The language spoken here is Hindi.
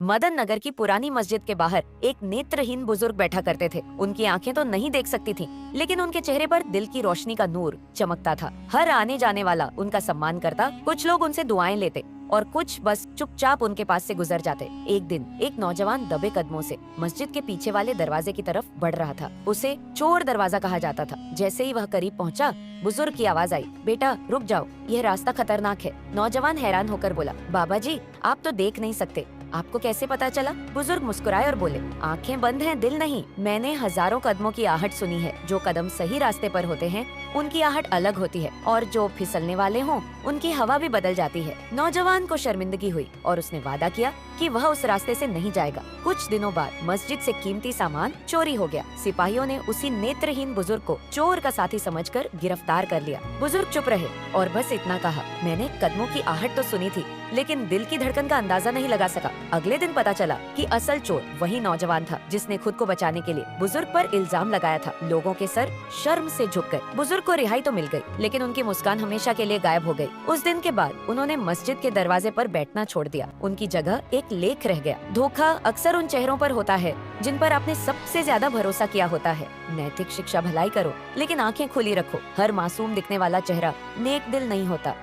मदन नगर की पुरानी मस्जिद के बाहर एक नेत्रहीन बुजुर्ग बैठा करते थे। उनकी आंखें तो नहीं देख सकती थीं, लेकिन उनके चेहरे पर दिल की रोशनी का नूर चमकता था। हर आने जाने वाला उनका सम्मान करता, कुछ लोग उनसे दुआएं लेते और कुछ बस चुपचाप उनके पास से गुजर जाते। एक दिन एक नौजवान दबे कदमों से मस्जिद के पीछे वाले दरवाजे की तरफ बढ़ रहा था। उसे चोर दरवाजा कहा जाता था। जैसे ही वह करीब पहुंचा, बुजुर्ग की आवाज आई, बेटा रुक जाओ, यह रास्ता खतरनाक है। नौजवान हैरान होकर बोला, बाबा जी आप तो देख नहीं सकते, आपको कैसे पता चला? बुजुर्ग मुस्कुराए और बोले, आंखें बंद हैं, दिल नहीं। मैंने हजारों कदमों की आहट सुनी है। जो कदम सही रास्ते पर होते हैं उनकी आहट अलग होती है, और जो फिसलने वाले हों उनकी हवा भी बदल जाती है। नौजवान को शर्मिंदगी हुई और उसने वादा किया कि वह उस रास्ते से नहीं जाएगा। कुछ दिनों बाद मस्जिद से कीमती सामान चोरी हो गया। सिपाहियों ने उसी नेत्रहीन बुजुर्ग को चोर का साथी समझकर गिरफ्तार कर लिया। बुजुर्ग चुप रहे और बस इतना कहा, मैंने कदमों की आहट तो सुनी थी, लेकिन दिल की धड़कन का अंदाजा नहीं लगा सका। अगले दिन पता चला कि असल चोर वही नौजवान था जिसने खुद को बचाने के लिए बुजुर्ग पर इल्जाम लगाया था। लोगों के सर शर्म से झुक गए। बुजुर्ग को रिहाई तो मिल गई, लेकिन उनकी मुस्कान हमेशा के लिए गायब हो गई। उस दिन के बाद उन्होंने मस्जिद के दरवाजे पर बैठना छोड़ दिया। उनकी जगह एक लेख रह गया। धोखा अक्सर उन चेहरों पर होता है जिन पर आपने सबसे ज्यादा भरोसा किया होता है। नैतिक शिक्षा भलाई करो, लेकिन आंखें खुली रखो। हर मासूम दिखने वाला चेहरा नेक दिल नहीं होता।